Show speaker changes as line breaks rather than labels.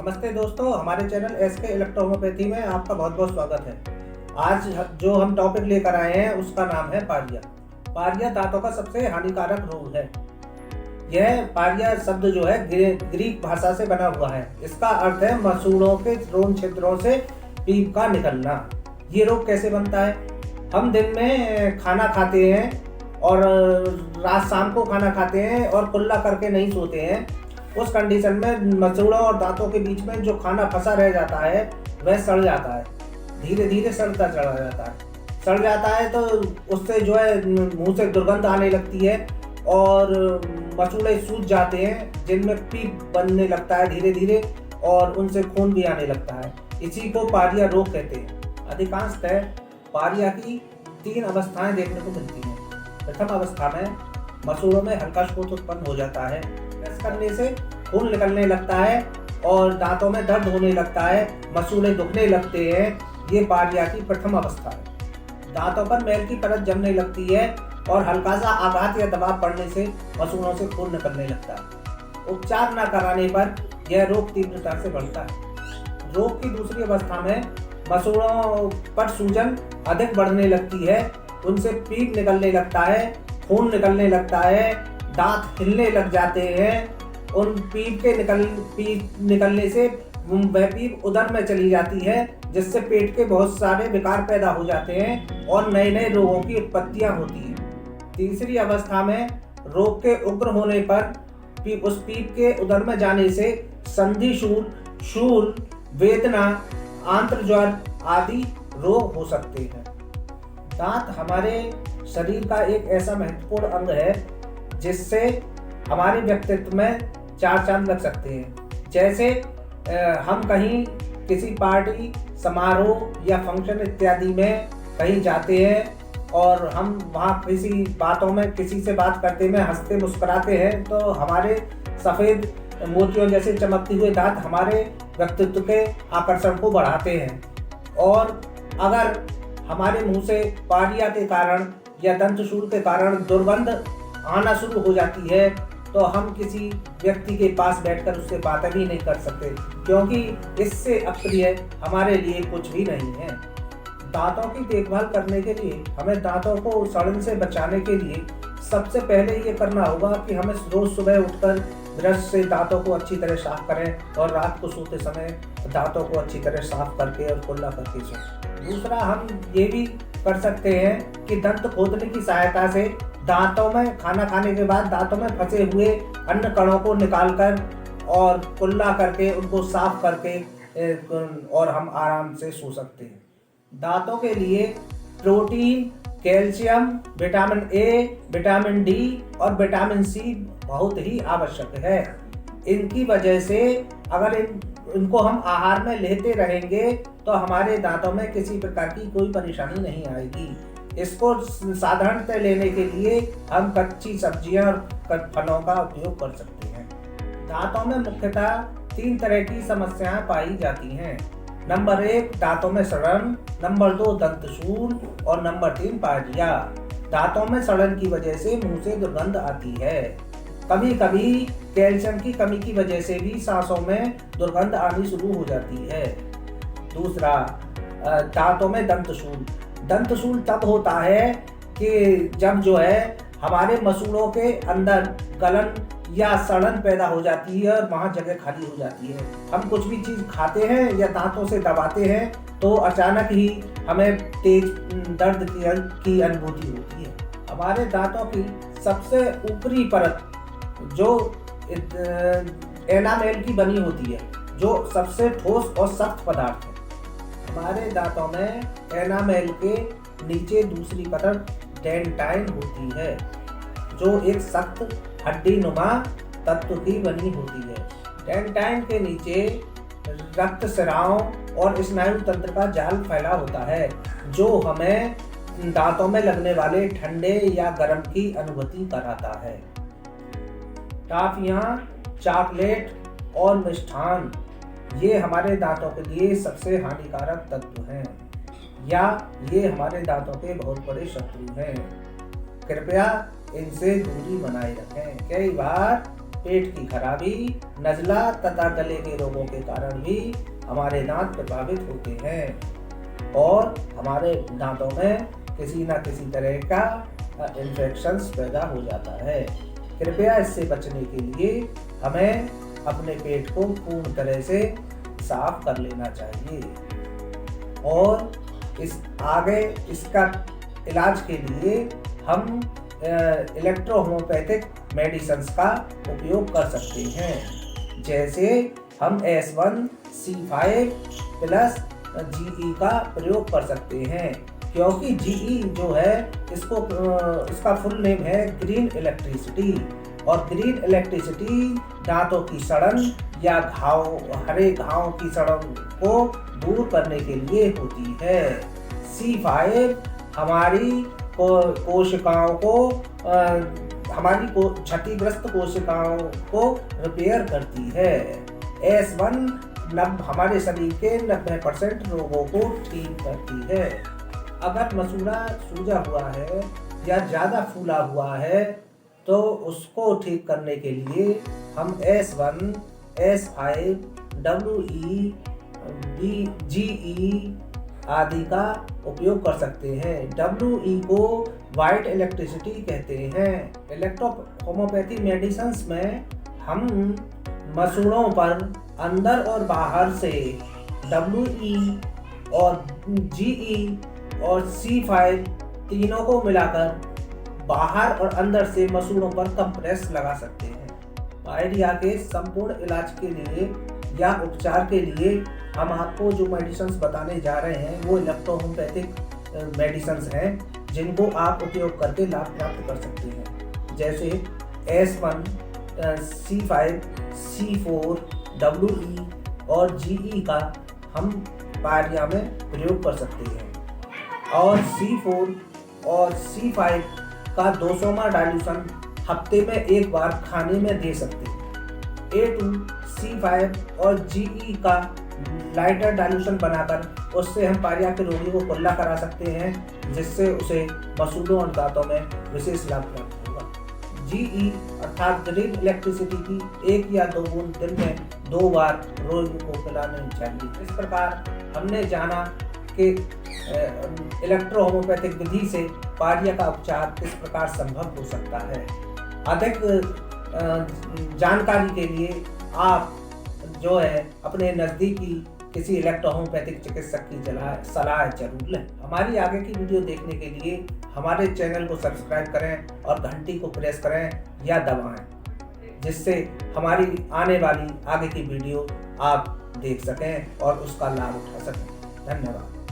नमस्ते दोस्तों, हमारे चैनल एसके इलेक्ट्रोहोम्योपैथी में आपका बहुत बहुत स्वागत है। आज जो हम टॉपिक लेकर आए हैं उसका नाम है पारिया। पारिया दांतों का सबसे हानिकारक रोग है। यह पारिया शब्द जो है ग्रीक भाषा से बना हुआ है। इसका अर्थ है मसूड़ों के रोम छिद्रों से पीप का निकलना। ये रोग कैसे बनता है? हम दिन में खाना खाते हैं और रात शाम को खाना खाते हैं और कुल्ला करके नहीं सोते हैं। उस कंडीशन में मसूड़ों और दांतों के बीच में जो खाना फंसा रह जाता है वह सड़ जाता है, धीरे धीरे सड़ता चला जाता है। सड़ जाता है तो उससे जो है मुंह से दुर्गंध आने लगती है और मसूड़े सूज जाते हैं, जिनमें पीप बनने लगता है धीरे धीरे और उनसे खून भी आने लगता है। इसी को पारिया रोग कहते हैं। अधिकांशतः पारिया की 3 अवस्थाएं देखने को मिलती हैं। प्रथम अवस्था में मसूड़ों में हल्का शोथ उत्पन्न हो जाता है, ब्रश करने से खून निकलने लगता है और दांतों में दर्द होने लगता है, मसूड़े दुखने लगते हैं। ये पारिया की प्रथम अवस्था है। दांतों पर मैल की परत जमने लगती है और हल्का सा आघात या दबाव पड़ने से मसूड़ों से खून निकलने लगता है। उपचार न कराने पर यह रोग तीव्रता से बढ़ता है। रोग की दूसरी अवस्था में मसूड़ों पर सूजन अधिक बढ़ने लगती है, उनसे पीप निकलने लगता है, खून निकलने लगता है, दांत हिलने लग जाते हैं। उन पीप निकलने से वह पीप उदर में चली जाती है, जिससे पेट के बहुत सारे विकार पैदा हो जाते हैं और नए नए रोगों की उत्पत्तियां होती हैं। तीसरी अवस्था में रोग के उग्र होने पर उस पीप के उदर में जाने से संधिशूल, शूल, वेदना, आंत्रज्वर आदि रोग हो सकते हैं। दांत हमारे शरीर का एक ऐसा महत्वपूर्ण अंग है जिससे हमारे व्यक्तित्व में 4 चांद लग सकते हैं। जैसे हम कहीं किसी पार्टी, समारोह या फंक्शन इत्यादि में कहीं जाते हैं और हम वहाँ किसी बातों में किसी से बात करते में हंसते मुस्कुराते हैं, तो हमारे सफ़ेद मोतियों जैसे चमकते हुए दांत हमारे व्यक्तित्व के आकर्षण को बढ़ाते हैं। और अगर हमारे मुंह से पारिया के कारण या दंतशूल के कारण दुर्गंध आना शुरू हो जाती है तो हम किसी व्यक्ति के पास बैठकर उससे बातें भी नहीं कर सकते, क्योंकि इससे अप्रिय हमारे लिए कुछ भी नहीं है। दांतों की देखभाल करने के लिए हमें दांतों को सड़न से बचाने के लिए सबसे पहले ये करना होगा कि हमें रोज सुबह उठकर ब्रश से दांतों को अच्छी तरह साफ करें और रात को सोते समय दांतों को अच्छी तरह साफ करके और कुल्ला करके सोएं। दूसरा, हम ये भी कर सकते हैं कि दंत खोदने की सहायता से दांतों में खाना खाने के बाद दांतों में फंसे हुए अन्न कणों को निकालकर और कुल्ला करके उनको साफ करके और हम आराम से सो सकते हैं। दांतों के लिए protein, calcium, vitamin A, vitamin D और विटामिन सी बहुत ही आवश्यक है। इनकी वजह से अगर इनको हम आहार में लेते रहेंगे तो हमारे दांतों में किसी प्रकार की कोई परेशानी नहीं आएगी। इसको साधारणतः लेने के लिए हम कच्ची सब्जियां और फलों का उपयोग कर सकते हैं। दांतों में मुख्यतः 3 तरह की समस्याएं पाई जाती हैं। नंबर 1 दांतों में सड़न, नंबर 2 दंतशूल और नंबर 3 पारिया। दांतों में सड़न की वजह से मुंह से दुर्गंध आती है। कभी कभी कैल्शियम की कमी की वजह से भी सांसों में दुर्गंध आनी शुरू हो जाती है। दूसरा, दांतों में दंतशूल। दंतशूल तब होता है कि जब जो है हमारे मसूड़ों के अंदर गलन या सड़न पैदा हो जाती है और वहाँ जगह खाली हो जाती है। हम कुछ भी चीज़ खाते हैं या दांतों से दबाते हैं तो अचानक ही हमें तेज दर्द की अनुभूति होती है। हमारे दांतों की सबसे ऊपरी परत जो एनामेल की बनी होती है, जो सबसे ठोस और सख्त पदार्थ है। हमारे दांतों में एनामेल के नीचे दूसरी परत डेंटाइन होती है, जो एक सख्त हड्डी नुमा तत्व की बनी होती है। डेंटाइन के नीचे रक्त स्राव और स्नायु तंत्र का जाल फैला होता है, जो हमें दांतों में लगने वाले ठंडे या गर्म की अनुभूति कराता है। टॉफियाँ, चॉकलेट और मिष्ठान ये हमारे दांतों के लिए सबसे हानिकारक तत्व हैं, या ये हमारे दांतों के बहुत बड़े शत्रु हैं। कृपया इनसे दूरी बनाए रखें। कई बार पेट की खराबी, नज़ला तथा गले के रोगों के कारण भी हमारे दांत प्रभावित होते हैं और हमारे दांतों में किसी न किसी तरह का इन्फेक्शंस पैदा हो जाता है। कृपया इससे बचने के लिए हमें अपने पेट को पूर्ण तरह से साफ कर लेना चाहिए और इसका इलाज के लिए हम इलेक्ट्रोहोम्योपैथिक मेडिसिन्स का उपयोग कर सकते हैं। जैसे हम S1C5+ GE का प्रयोग कर सकते हैं, क्योंकि GE जो है इसका फुल नेम है ग्रीन इलेक्ट्रिसिटी, और ग्रीन इलेक्ट्रिसिटी दांतों की सड़न या हरे घाव की सड़न को दूर करने के लिए होती है। C5 हमारी कोशिकाओं को हमारी क्षतिग्रस्त कोशिकाओं को रिपेयर करती है। S1 हमारे शरीर के 90% रोगों को ठीक करती है। अगर मसूड़ा सूजा हुआ है या ज़्यादा फूला हुआ है तो उसको ठीक करने के लिए हम S1, S5, WE, GE आदि का उपयोग कर सकते हैं। WE को वाइट इलेक्ट्रिसिटी कहते हैं। इलेक्ट्रोहोम्योपैथी मेडिसिन्स में हम मसूड़ों पर अंदर और बाहर से WE और GE और C5 तीनों को मिलाकर बाहर और अंदर से मसूड़ों पर कंप्रेस लगा सकते हैं। पायरिया के संपूर्ण इलाज के लिए या उपचार के लिए हम आपको जो मेडिसिन्स बताने जा रहे हैं वो इलेक्ट्रोहोम्योपैथिक मेडिसिन्स हैं, जिनको आप उपयोग करके लाभ प्राप्त कर सकते हैं। जैसे S1, C5, C4, WE और GE का हम पायरिया में प्रयोग कर सकते हैं और C4 और C5 का 200वां डाइल्यूशन हफ्ते में एक बार खाने में दे सकते हैं। A2, C5 और GE का लाइटर डाइल्यूशन बनाकर उससे हम पायरिया के रोगी को कुल्ला करा सकते हैं, जिससे उसे मसूड़ों और दांतों में विशेष लाभ प्राप्त होगा। GE अर्थात ग्रीन इलेक्ट्रिसिटी की 1 या 2 बूंद दिन में 2 बार रोगी को पिलानी चाहिए। इस प्रकार हमने जाना कि इलेक्ट्रोहोम्योपैथिक विधि से पायरिया का उपचार किस प्रकार संभव हो सकता है। अधिक जानकारी के लिए आप जो है अपने नज़दीकी किसी इलेक्ट्रोहोम्योपैथिक चिकित्सक की सलाह जरूर लें। हमारी आगे की वीडियो देखने के लिए हमारे चैनल को सब्सक्राइब करें और घंटी को प्रेस करें या दबाएं, जिससे हमारी आने वाली आगे की वीडियो आप देख सकें और उसका लाभ उठा सकें। धन्यवाद।